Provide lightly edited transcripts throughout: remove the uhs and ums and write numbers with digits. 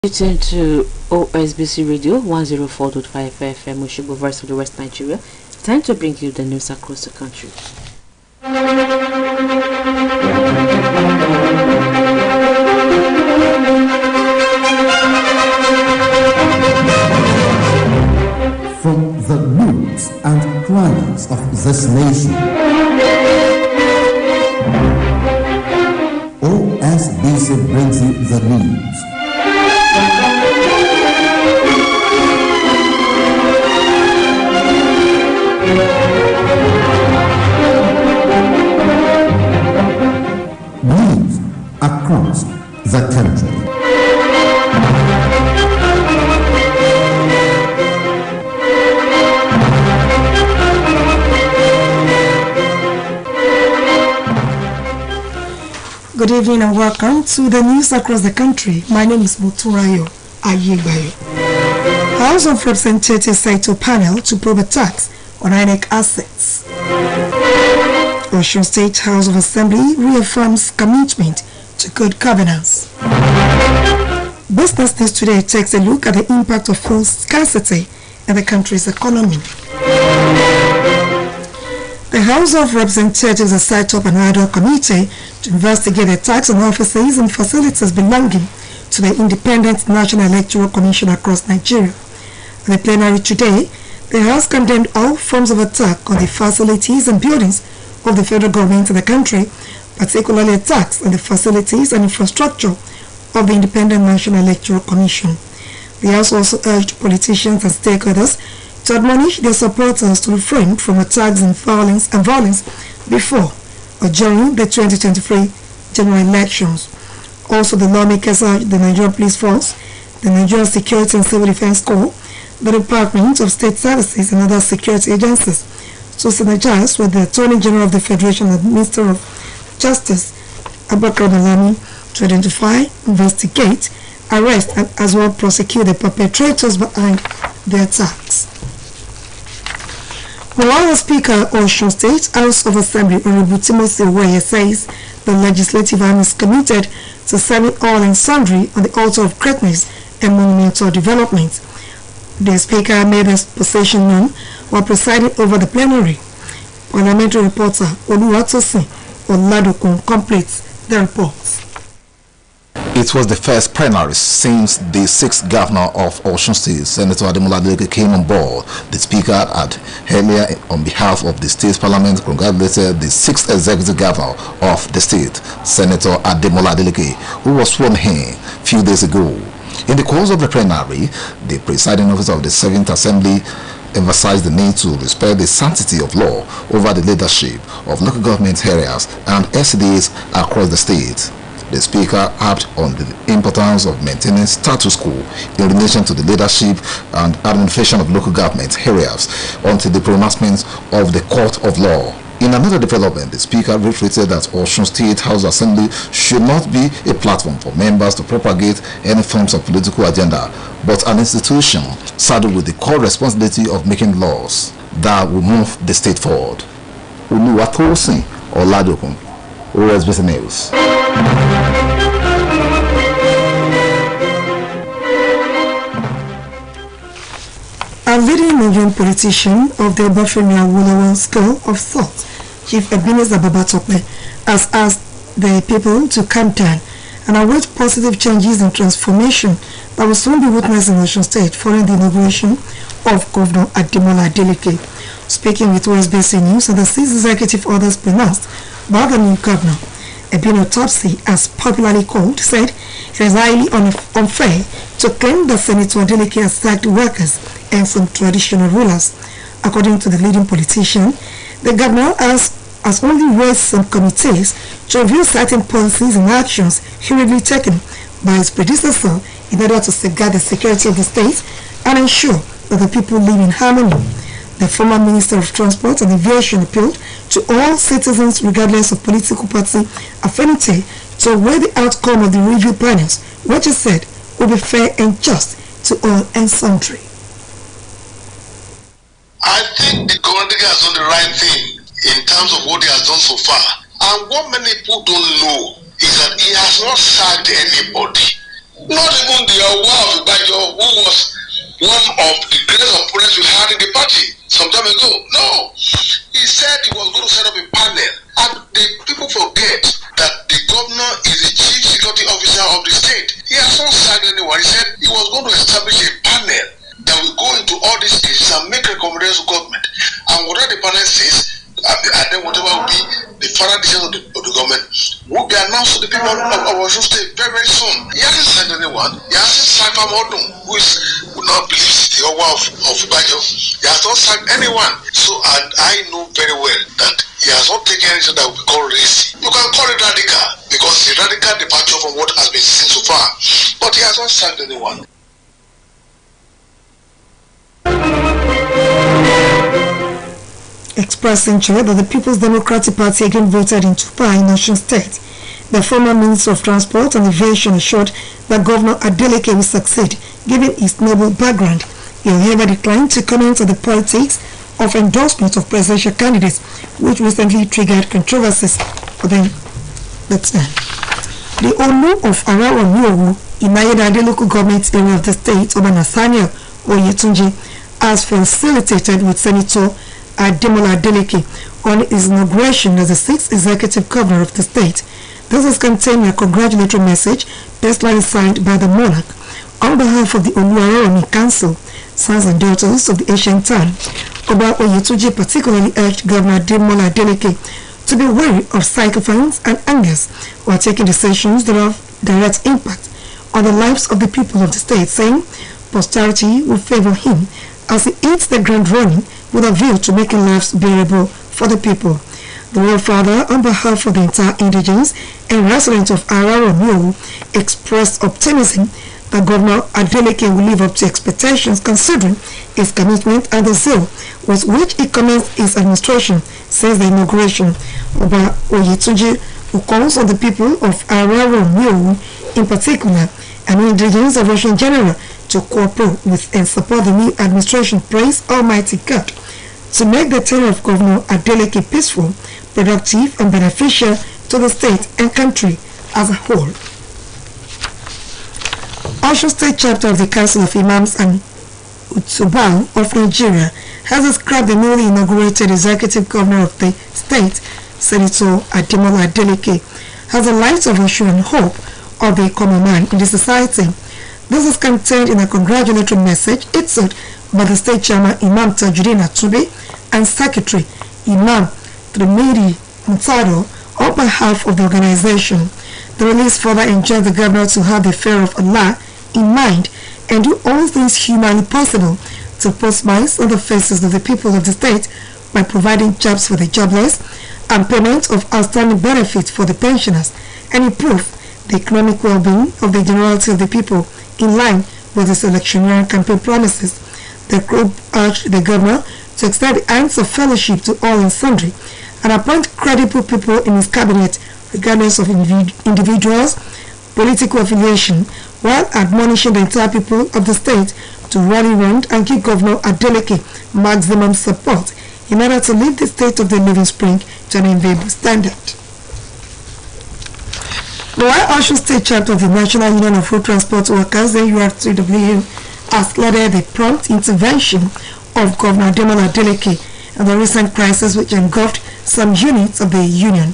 Listen to OSBC Radio 104.5 FM, Oshobo, Voice of the West Nigeria. Time to bring you the news across the country. From the nooks and crannies of this nation, OSBC brings you the news. News across the country. Good evening and welcome to the news across the country. My name is Moturayo Ayebayo. House of Representatives set to panel to probe attacks on INEC assets. Osun State House of Assembly reaffirms commitment to good governance. Business News Today takes a look at the impact of fuel scarcity in the country's economy. The House of Representatives has set up an ad hoc committee to investigate attacks on offices and facilities belonging to the Independent National Electoral Commission across Nigeria. At the plenary today, the House condemned all forms of attack on the facilities and buildings of the federal government in the country, particularly attacks on the facilities and infrastructure of the Independent National Electoral Commission. The House also urged politicians and stakeholders to admonish their supporters to refrain from attacks and violence before or during the 2023 general elections. Also, the lawmakers urged the Nigerian Police Force, the Nigerian Security and Civil Defense Corps, the Department of State Services and other security agencies to synergize with the Attorney General of the Federation and Minister of Justice, Abubakar Malami, to identify, investigate, arrest and as well prosecute the perpetrators behind the attacks. While the Speaker of Osun State House of Assembly, Honorable Timothy Weye, says the legislative arm is committed to serving all and sundry on the altar of greatness and monumental development. The Speaker made his position known while presiding over the plenary. Parliamentary reporter Oluwatosin Oladokun completes the report. It was the first plenary since the 6th governor of Osun State, Senator Ademola Adeleke, came on board. The Speaker had earlier, on behalf of the state parliament, congratulated the 6th executive governor of the state, Senator Ademola Adeleke, who was sworn in a few days ago. In the course of the plenary, the presiding officer of the 7th Assembly emphasized the need to respect the sanctity of law over the leadership of local government areas and SDAs across the state. The Speaker harped on the importance of maintaining status quo in relation to the leadership and administration of local government areas until the pronouncement of the Court of Law. In another development, the Speaker reiterated that Osun State House Assembly should not be a platform for members to propagate any forms of political agenda, but an institution saddled with the core responsibility of making laws that will move the state forward. Oluwatosin Oladokun, OSBC News. A leading Nigerian politician of the Obafemi Awolowo School of Thought, Chief Ebenezer Babatope, has asked the people to calm down and await positive changes and transformation that will soon be witnessed in Osun State following the inauguration of Governor Ademola Adeleke. Speaking with OSBC News and the 6 executive orders pronounced by the new governor, Ebino Topsy, as popularly called, said it is highly unfair to claim that Senator Adeleke has sacked workers and some traditional rulers. According to the leading politician, the governor has only raised some committees to review certain policies and actions hurriedly taken by his predecessor in order to safeguard the security of the state and ensure that the people live in harmony. The former Minister of Transport and Aviation appealed to all citizens regardless of political party affinity to weigh the outcome of the review panels, which he said will be fair and just to all and sundry. I think the government has done the right thing in terms of what he has done so far. And what many people don't know is that he has not sacked anybody. Not even the Awa who was one of the greatest opponents we had in the party some time ago. No. He said he was going to set up a panel. And the people forget that the governor is the chief security officer of the state. He has not sacked anyone. He said he was going to establish a panel that will go into all these cases and make recommendations to government. And whatever the panel says, and then whatever will be the final decision of the government will be announced to the people of Osun State very, very soon. He hasn't sacked anyone. He hasn't sacked Famodun, who now believes the Owa of Bajo. He has not sacked anyone. So, and I know very well that he has not taken anything that we call racy. You can call it radical, because it's a radical departure from what has been seen so far. But he has not sacked anyone. Expressing joy that the People's Democratic Party again voted in Tupa in Osun State. The former Minister of Transport and Aviation assured that Governor Adeleke will succeed, given his noble background. He however declined to comment on the politics of endorsement of presidential candidates, which recently triggered controversies for them. The Olu of Arawa in Mayedade local government area of the state, Obanasanya Oyetunji, has facilitated with Senator Ademola Adeleke on his inauguration as the 6th executive governor of the state. This is contained in a congratulatory message personally signed by the monarch. On behalf of the Oluwaroni Council, sons and daughters of the ancient town, Oba Oyetunji particularly urged Governor Ademola Adeleke to be wary of sycophants and angers while taking decisions that have direct impact on the lives of the people of the state, saying posterity will favor him as he hits the ground running with a view to making lives bearable for the people. The Royal Father, on behalf of the entire indigents and residents of Arawa expressed optimism that Governor Adeleke will live up to expectations considering his commitment and the zeal with which he commenced his administration since the inauguration. Oba Oyetunji, who calls on the people of Arawa in particular and indigents of Russia in general to cooperate with and support the new administration, praise Almighty God to make the tenure of Governor Adeleke peaceful, productive and beneficial to the state and country as a whole. Osun State chapter of the Council of Imams and Utubal of Nigeria has described the newly inaugurated executive governor of the state, Senator Ademola Adeleke, as the light of Osun and hope of the common man in the society. This is contained in a congratulatory message issued by the state chairman Imam Tajuddin Atube and secretary Imam Trimidi Mutado on behalf of the organization. The release further enjoined the governor to have the fear of Allah in mind and do all things humanly possible to put smiles on the faces of the people of the state by providing jobs for the jobless and payment of outstanding benefits for the pensioners and improve the economic well-being of the generality of the people in line with his electioneering campaign promises. The group urged the governor to extend the hands of fellowship to all and sundry and appoint credible people in his cabinet regardless of individuals' political affiliation, while admonishing the entire people of the state to rally round and give Governor Adeleke maximum support in order to lift the state of the living spring to an enviable standard. The Osun State chapter of the National Union of Road Transport Workers, the URTW, has lauded the prompt intervention of Governor Ademola Adeleke and the recent crisis which engulfed some units of the union.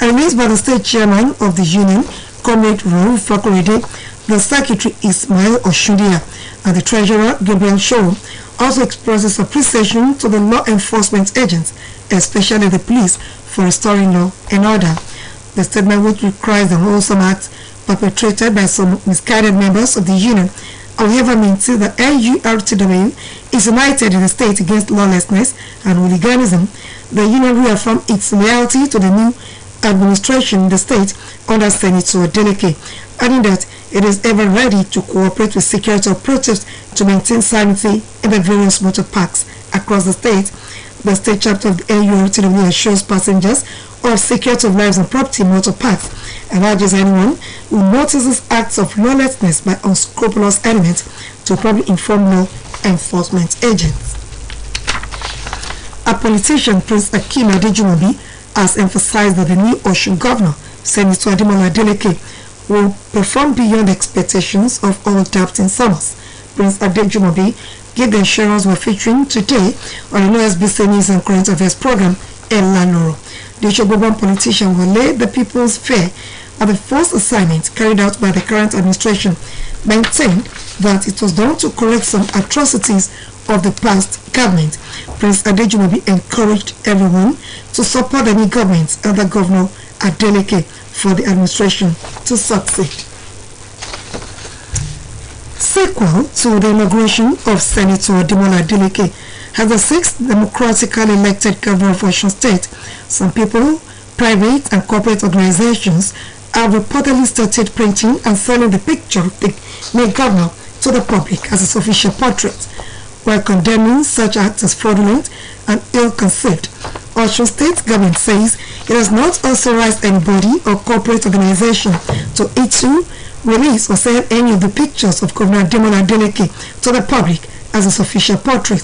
Released by the state chairman of the union, Comrade Raoul Fakorede, the secretary Ismail Oshundia, and the treasurer Gabriel Show also expresses appreciation to the law enforcement agents, especially the police, for restoring law and order. The statement, which requires the wholesome acts perpetrated by some misguided members of the union, however, maintains that NURTW is united in the state against lawlessness and hooliganism. The union reaffirmed its loyalty to the new administration in the state under Senator Adeleke, adding that it is ever ready to cooperate with security operatives to maintain sanity in the various motor parks across the state. The state chapter of the NURTW assures passengers of security of lives and property in motor parks and urges anyone who notices acts of lawlessness by unscrupulous elements to probably inform law enforcement agents. A politician, Prince Akeem Adejumobi, has emphasized that the new Osun governor, Senator Ademola Adeleke, will perform beyond the expectations of all doubting summers. Prince Adejumobi, gave the insurance we're featuring today on the OSBC News and Current Affairs program, El Lanoro. The Oshogoban politician will lay the People's Fair at the first assignment carried out by the current administration, maintained that it was done to correct some atrocities of the past government. Prince Adejumobi encouraged everyone to support the new government and the Governor Adeleke for the administration to succeed. Sequel to the inauguration of Senator Demola Adeleke as the sixth democratically elected governor of Osun State, some people, private and corporate organizations have reportedly started printing and selling the picture of the new governor to the public as his official portrait, while condemning such acts as fraudulent and ill-conceived. Osun State government says it has not authorized anybody or corporate organization to issue, release or sell any of the pictures of Governor Demola Adeleke to the public as his official portrait.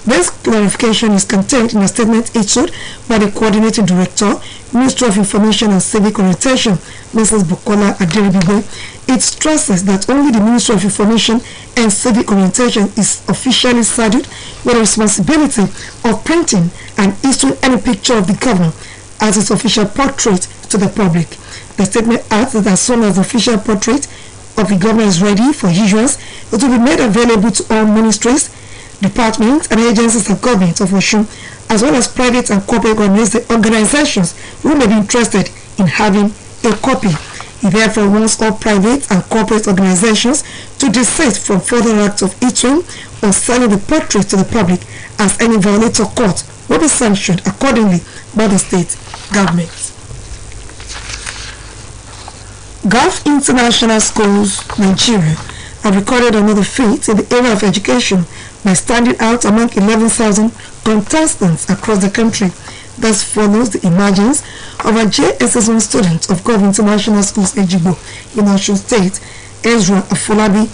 This clarification is contained in a statement issued by the Coordinating Director, Ministry of Information and Civic Orientation, Mrs. Bukola Aderibibe. It stresses that only the Ministry of Information and Civic Orientation is officially saddled with the responsibility of printing and issuing any picture of the governor as its official portrait to the public. The statement adds that as soon as the official portrait of the governor is ready for issuance, it will be made available to all ministries, departments and agencies of government of Osun, as well as private and corporate organizations who may be interested in having a copy. He therefore wants all private and corporate organizations to desist from further acts of issuing or selling the portrait to the public, as any violator caught will be sanctioned accordingly by the state government. Gulf International Schools, Nigeria, have recorded another feat in the area of education by standing out among 11,000 contestants across the country. Thus follows the emergence of a JSS1 student of Gulf International Schools Ejigbo in Osun State, Ezra Afolabi,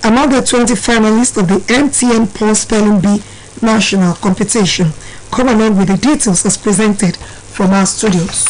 among the 20 finalists of the MTN Pulse Spelling Bee National Competition. Come along with the details as presented from our studios.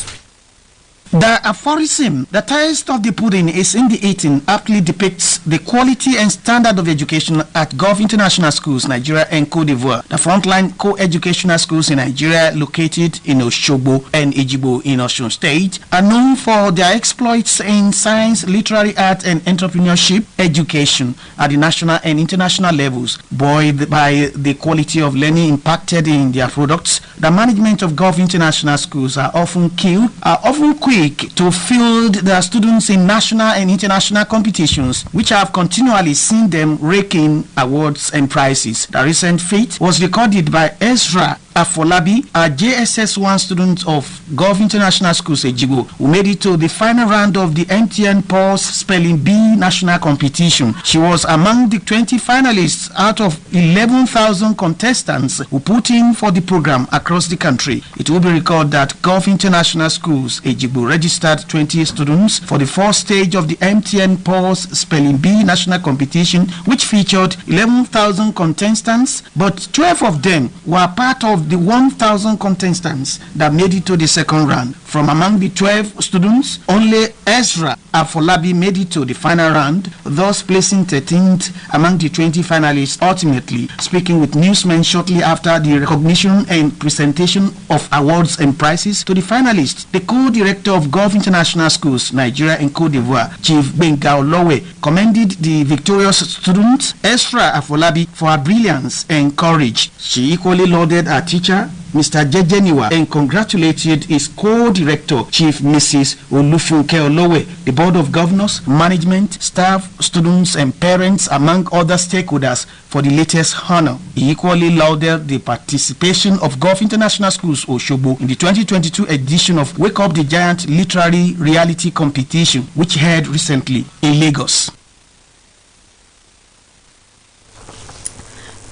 The aphorism, the taste of the pudding is in the eating, aptly depicts the quality and standard of education at Gulf International Schools, Nigeria and Cote d'Ivoire. The frontline co-educational schools in Nigeria, located in Osogbo and Ejigbo in Osun State, are known for their exploits in science, literary art and entrepreneurship education at the national and international levels. Buoyed by the quality of learning impacted in their products, the management of Gulf International Schools are often quick to field their students in national and international competitions, which have continually seen them raking awards and prizes. The recent feat was recorded by Ezra Afolabi, a JSS1 student of Gulf International Schools Ejigbo, who made it to the final round of the MTN Pulse Spelling Bee National Competition. She was among the 20 finalists out of 11,000 contestants who put in for the program across the country. It will be recorded that Gulf International Schools Ejigbo registered 20 students for the first stage of the MTN Pulse Spelling Bee National Competition, which featured 11,000 contestants, but 12 of them were part of the 1,000 contestants that made it to the second round. From among the 12 students, only Ezra Afolabi made it to the final round, thus placing 13th among the 20 finalists ultimately. Speaking with newsmen shortly after the recognition and presentation of awards and prizes to the finalists, the co-director of Gulf International Schools, Nigeria and Cote d'Ivoire, Chief Benga Olowe, commended the victorious student, Ezra Afolabi, for her brilliance and courage. She equally lauded her teacher, Mr. Jejeniwa, and congratulated his co-director, Chief Mrs. Olufunke Olowe, the Board of Governors, management, staff, students, and parents, among other stakeholders, for the latest honor. He equally lauded the participation of Gulf International Schools Osogbo in the 2022 edition of Wake Up the Giant Literary Reality Competition, which held recently in Lagos.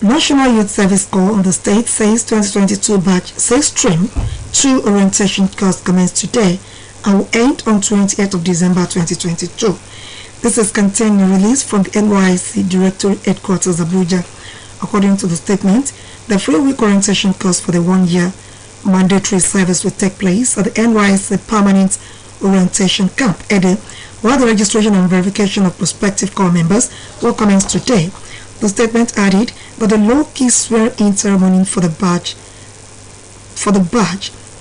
National Youth Service Corps on the state says 2022 batch 6 stream 2 orientation course commenced today and will end on 28th of December 2022. This is contained in a release from the NYSC Directorate Headquarters Abuja. According to the statement, the 3-week orientation course for the 1-year mandatory service will take place at the NYSC Permanent Orientation Camp, Ede, while the registration and verification of prospective corps members will commence today. The statement added that the low-key swearing-in ceremony for the badge,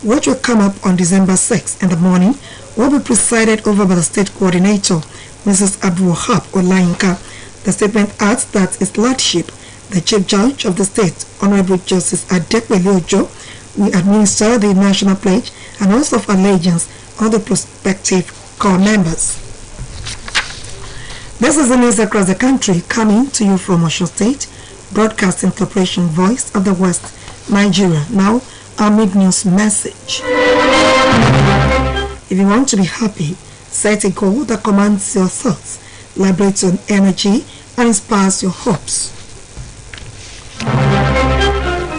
which will come up on December 6 in the morning, will be presided over by the state coordinator, Mrs. Abdul-Wahab Olayinka. The statement adds that His Lordship, the Chief Judge of the State, Honorable Justice Adekwele Ojo, will administer the national pledge and oath of allegiance on the prospective corps members. This is the news across the country, coming to you from Osun State Broadcasting Corporation, Voice of the West, Nigeria. Now, our mid-news message. If you want to be happy, set a goal that commands your thoughts, liberates your energy, and inspires your hopes.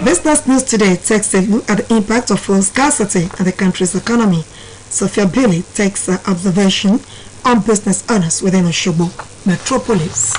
Business News Today takes a look at the impact of fuel scarcity on the country's economy. Sophia Bailey takes her observation on business owners within Osogbo metropolis.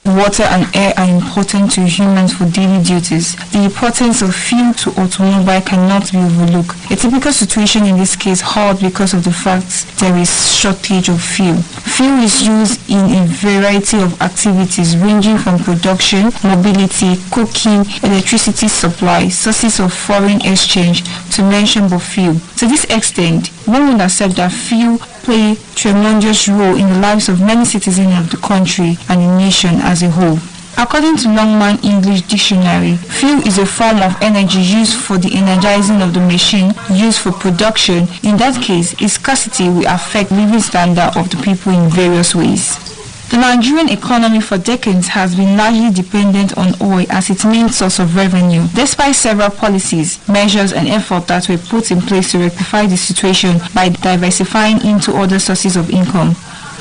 Water and air are important to humans for daily duties. The importance of fuel to automobile cannot be overlooked. A typical situation in this case hard because of the fact there is shortage of fuel. Fuel is used in a variety of activities ranging from production, mobility, cooking, electricity supply, sources of foreign exchange, to mention but few. To this extent, one would accept that fuel play a tremendous role in the lives of many citizens of the country and the nation as a whole. According to Longman English Dictionary, fuel is a form of energy used for the energizing of the machine used for production. In that case, its scarcity will affect living standard of the people in various ways. The Nigerian economy for decades has been largely dependent on oil as its main source of revenue. Despite several policies, measures and efforts that were put in place to rectify the situation by diversifying into other sources of income.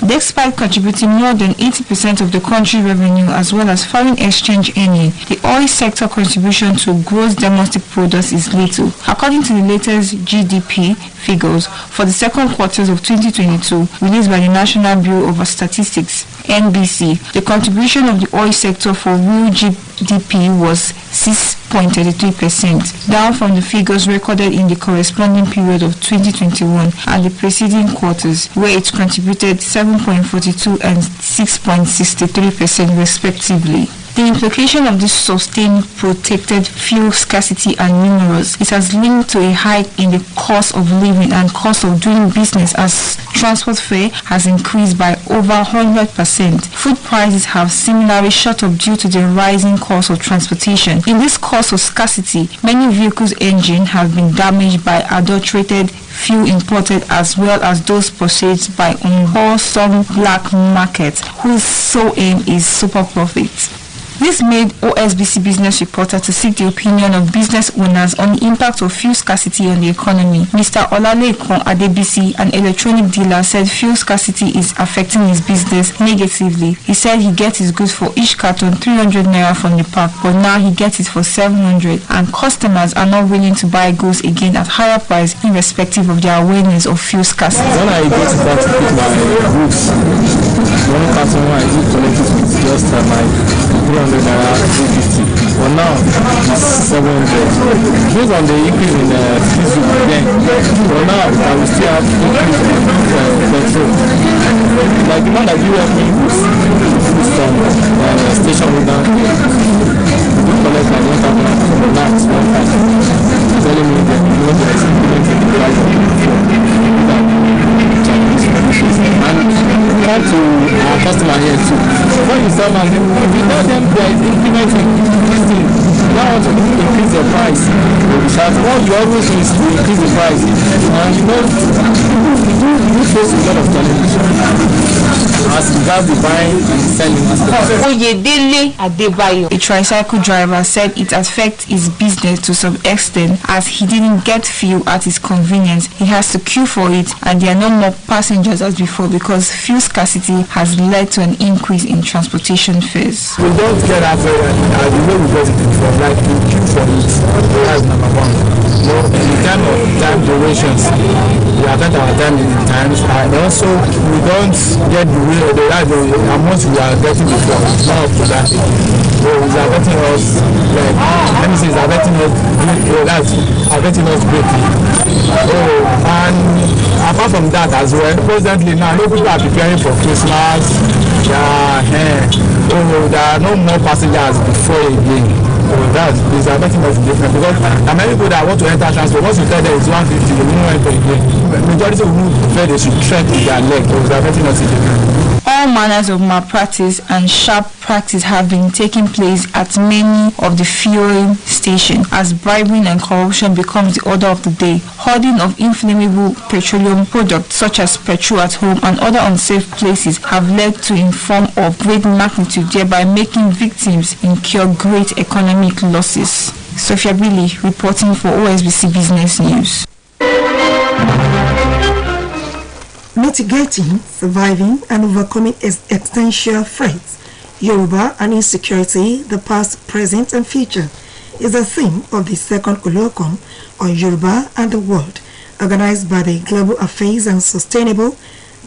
Despite contributing more than 80% of the country's revenue as well as foreign exchange earning, the oil sector contribution to gross domestic product is little. According to the latest GDP figures for the second quarters of 2022 released by the National Bureau of Statistics (NBC), the contribution of the oil sector for real GDP was 6.33%, down from the figures recorded in the corresponding period of 2021 and the preceding quarters, where it contributed 7.42% and 6.63% respectively. The implication of this sustained protected fuel scarcity are numerous. It has linked to a hike in the cost of living and cost of doing business as transport fare has increased by over 100%. Food prices have similarly shot up due to the rising cost of transportation. In this cost of scarcity, many vehicles' engines have been damaged by adulterated fuel imported as well as those purchased by unwholesome black markets whose sole aim is super profits. This made OSBC business reporter to seek the opinion of business owners on the impact of fuel scarcity on the economy. Mr. Olalekon Adebisi, an electronic dealer, said fuel scarcity is affecting his business negatively. He said he gets his goods for each carton 300 naira from the pack, but now he gets it for 700, and customers are not willing to buy goods again at higher price irrespective of their awareness of fuel scarcity. When I go to buy my goods, one customer I do collect it with just my 300 naira 350, but now it's 700. Based on the increase in diesel again, but now I will still have increase in petrol. Like the man that you help me with from station with them, we collect like 1,000 from the last 1 time, telling me that you want to implement the price of and come to our customer here too. When you sell them, if you tell them there is implementing this thing, you don't want to increase the price. But what you always do is to increase the price. And you know, you face a lot of challenges as regards the buying and selling and stuff. Oyedele Adebayo, a tricycle driver, said it affects his business to some extent as he didn't get fuel at his convenience. He has to queue for it and there are no more passengers as before because fuel scarcity has led to an increase in transportation fares. We don't get that the way we get it before, like we queue for it. That's number one. So in terms of time durations, we attend our time in times, and also we don't get the amount we are getting before. It's not up to that. So it's affecting us, like, let me say, it's affecting us, that's affecting us greatly. So, and apart from that as well, presently now, people are preparing for Christmas. So there are no more passengers before again. So these are making us different because there are many people that want to enter transport. Once you tell them it's 150, they won't enter again. Majority of them prefer they should trek with their leg. So they are making us different. All manners of malpractice and sharp practice have been taking place at many of the fueling stations as bribery and corruption becomes the order of the day. Hoarding of inflammable petroleum products such as petrol at home and other unsafe places have led to inform of great magnitude, thereby making victims incur great economic losses. Sophia Billy reporting for OSBC Business News. Mitigating, surviving, and overcoming existential threats, Yoruba and insecurity, the past, present, and future, is the theme of the second colloquium on Yoruba and the world, organized by the Global Affairs and Sustainable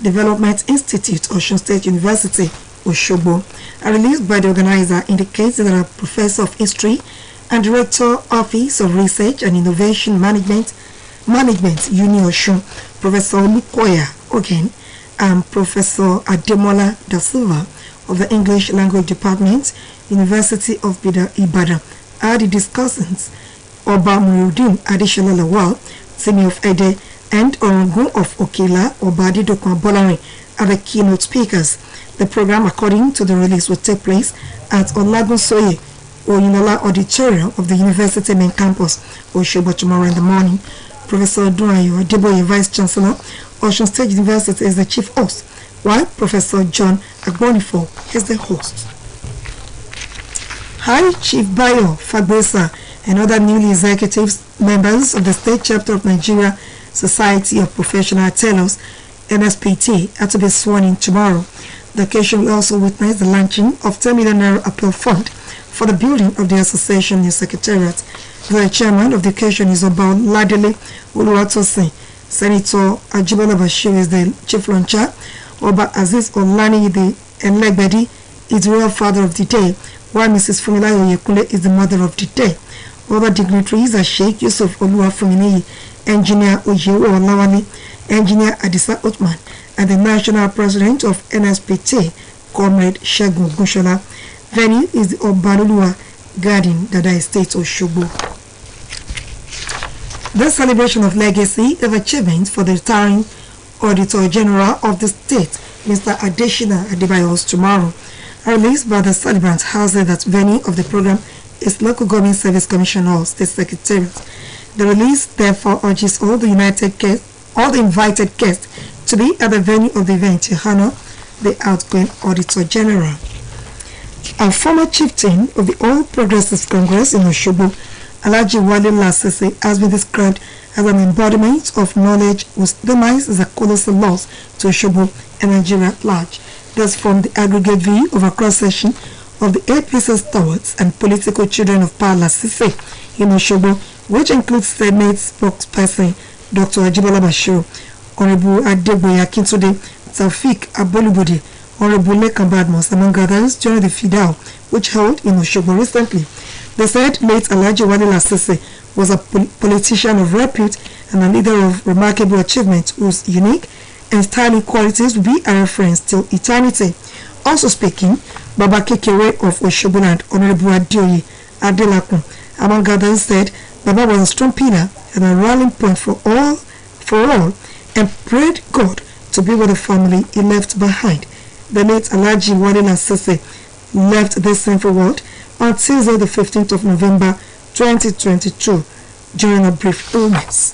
Development Institute, Osun State University, Osogbo. A release by the organizer indicates that a professor of history and director, Office of Research and Innovation Management, Uni Osun, Professor Olukoya Ogen, and Professor Ademola Da Silva of the English Language Department, University of Ibadan, are the discussants. Oba Muruddin Adeshola Lawal, Timi of Ede, and Orongun of Okila, Obadi Dokwan Bolarin are the keynote speakers. The program, according to the release, will take place at Olagunsoye Oyinola Auditorium of the University Main Campus, Osogbo, tomorrow in the morning. Professor Dunayo Adeboye, Vice Chancellor, Osun State University, is the chief host, while Professor John Agbonifo is the host. High Chief Bayo Fagbesa and other newly executive members of the State Chapter of Nigeria Society of Professional Tailors, NSPT, are to be sworn in tomorrow. The occasion will also witness the launching of 10 million naira appeal fund for the building of the association in Secretariat. The chairman of the occasion is Oba Ladele Oluwatosin. Senator Ajibola Bashir is the chief launcher. Oba Aziz Olani the Elegbedi is the royal father of the day, while Mrs. Fumilayo Yekunle is the mother of the day. Other dignitaries are Sheikh Yusuf Oluwafumini, Engineer Oyewo Olawale, Engineer Adisa Otman, and the national president of NSPT, Comrade Shegun Gushola. Venue is the Obaluluwa Garden, Dada Estate, Osogbo. The celebration of legacy of achievement for the retiring Auditor General of the state, Mr. Adeshina Adebayo, tomorrow. A release by the celebrant houses that venue of the program is Local Government Service Commission Hall, State Secretariat. The release therefore urges all the invited guests to be at the venue of the event to honor the outgoing Auditor General. A former chieftain of the All Progressives Congress in Osogbo, Alhaji Wale Lasese, has been described as an embodiment of knowledge whose demise is a colossal loss to Osogbo and Nigeria at large. This formed the aggregate view of a cross-section of the APC stewards and political children of power Lasese in Osogbo, which includes Senate spokesperson Dr. Ajibola Bashir, Honorable Adeboye Akintunde, Taufik Abolubode, Honorable Lekan Badmus, among others, during the FIDAO, which held in Osogbo recently. They said late Alhaji Wale Lasese was a politician of repute and a leader of remarkable achievement whose unique and styling qualities will be a reference till eternity. Also speaking, Baba Kekere of Osogbo and Honorable Adeoye Adelakun, among others, said Baba was a strong pillar and a rallying point for all, and prayed God to be with the family he left behind. The late Alhaji Wale Lasese left this sinful world on Tuesday, the 15th of November 2022, during a brief illness.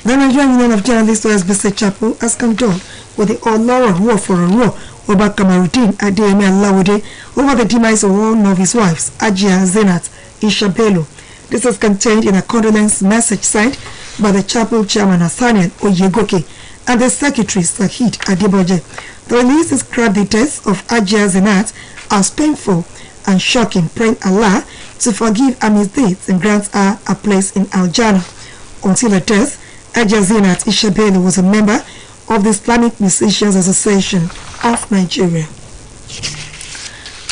The Nigerian Union of Journalists, OSBC Chapel, has condoled with the Olora War for a War Oba Kamaruddin Adeyemi Alawode over the demise of one of his wives, Ajia Zenat Ishabelo. This is contained in a condolence message signed by the chapel chairman Nathaniel Oyegoke and the secretary Sahid Adeboje. The release described the death of Ajia Zenat as painful and shocking, praying Allah to forgive her misdeeds and grant her a place in Al-Jannah. Until her death, Ajia Zenat Ishabelo was a member of the Islamic Musicians Association of Nigeria.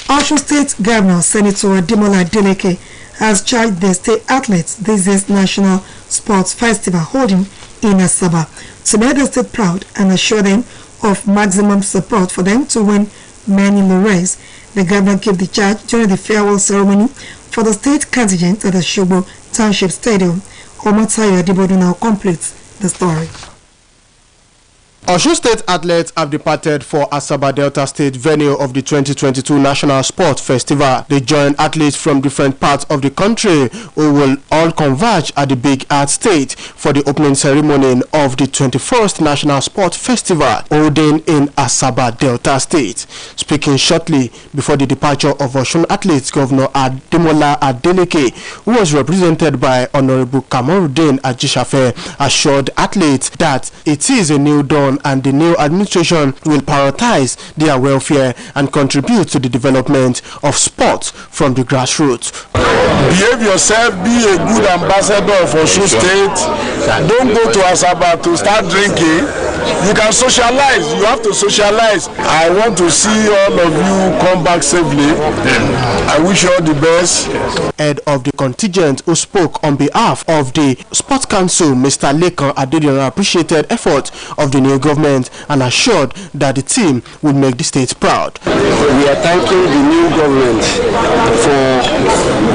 Osun State Governor Senator Ademola Adeleke has charged the state athletes this year's National Sports Festival holding in Asaba to make the state proud and assure them of maximum support for them to win men in the race. The governor gave the charge during the farewell ceremony for the state contingent at the Shobo Township Stadium. Omatayo Adibodu now completes the story. Osun State athletes have departed for Asaba Delta State venue of the 2022 National Sport Festival. They join athletes from different parts of the country who will all converge at the Big Art State for the opening ceremony of the 21st National Sport Festival holding in Asaba Delta State. Speaking shortly before the departure of Osun athletes, Governor Ademola Adeleke, who was represented by Honorable Kamarudin Ajishafe, assured athletes that it is a new dawn and the new administration will prioritize their welfare and contribute to the development of sports from the grassroots. Behave yourself, be a good ambassador of Osun State. Don't go to Asaba to start drinking. You can socialize, you have to socialize. I want to see all of you come back safely. I wish you all the best. Head of the contingent who spoke on behalf of the Sports Council, Mr. Lekan Adediran, appreciated efforts of the new government and assured that the team will make the state proud. We are thanking the new government for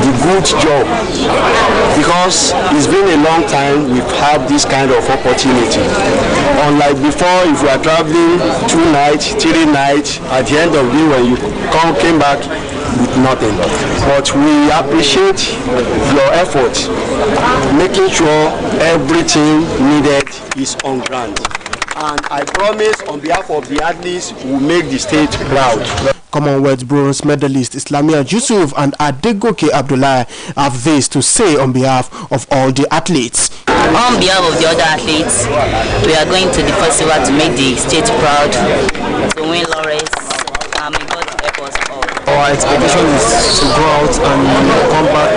the good job, because it's been a long time we've had this kind of opportunity. Unlike before, if you are traveling 2 nights, 3 nights, at the end of the day when you came back with nothing. But we appreciate your efforts, making sure everything needed is on ground. And I promise on behalf of the athletes, we'll make the state proud. Commonwealth bronze medalist Islamia Yusuf and Adegoke Abdullah have this to say on behalf of all the athletes. On behalf of the other athletes, we are going to the festival to make the state proud, to win laurels, and may God help us all. Our expectation is to go out and come back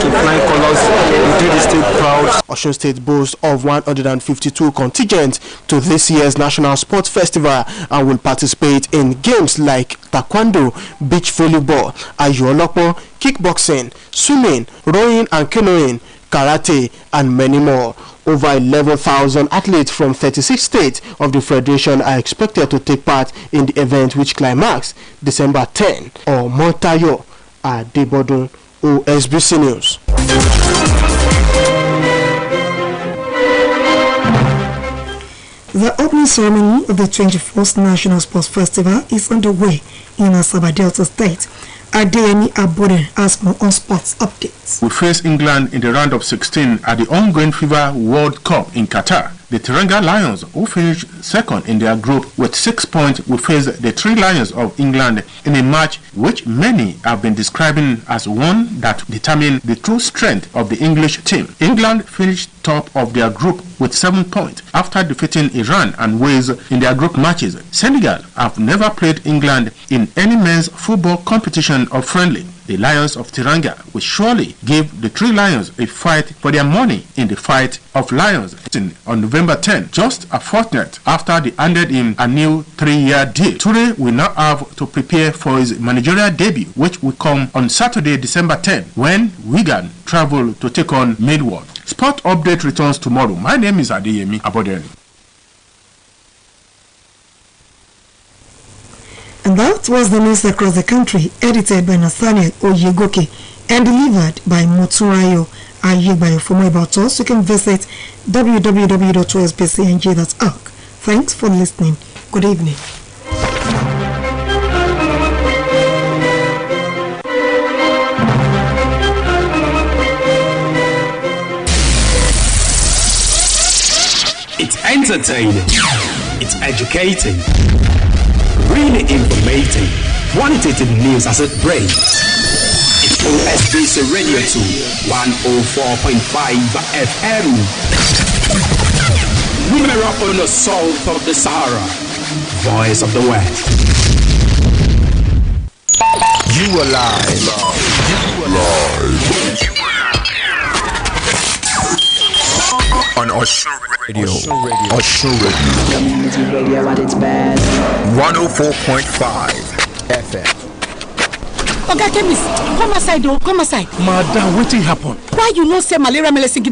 in flying colors, and do the state proud. Osun State boasts of 152 contingents to this year's National Sports Festival and will participate in games like taekwondo, beach volleyball, ayolokpo, kickboxing, swimming, rowing and canoeing, karate, and many more. Over 11,000 athletes from 36 states of the Federation are expected to take part in the event, which climax December 10. Or Montayo Adebodun, OSBC News. The opening ceremony of the 24th National Sports Festival is underway in Asaba Delta State. Adeyemi Abode has more on sports updates. We face England in the round of 16 at the ongoing FIFA World Cup in Qatar. The Teranga Lions, who finished second in their group with 6 points, will face the Three Lions of England in a match which many have been describing as one that determined the true strength of the English team. England finished top of their group with 7 points after defeating Iran and Wales in their group matches. Senegal have never played England in any men's football competition or friendly. The Lions of Teranga will surely give the Three Lions a fight for their money in the fight of Lions on November 10, just a fortnight after they handed in a new 3-year deal. Toure will now have to prepare for his managerial debut, which will come on Saturday, December 10, when Wigan travel to take on Millwall. Sport Update returns tomorrow. My name is Adeyemi Abode. And that was the news across the country, edited by Nathaniel Oyegoke and delivered by Moturayo Ayegbayo. For more about us, you can visit www.osbcng.org. Thanks for listening. Good evening. It's entertaining. It's educating. Really informative. Quantitative news as it breaks. It's OSBC Radio 2, 104.5 FM. Women up on the south of the Sahara. Voice of the West. You are live. On Osun Radio. Osun Radio. Community radio at its best. 104.5 FM. Oga Chemist, come aside, oh, come aside. Madam, what happened? Why you not say malaria medicine give my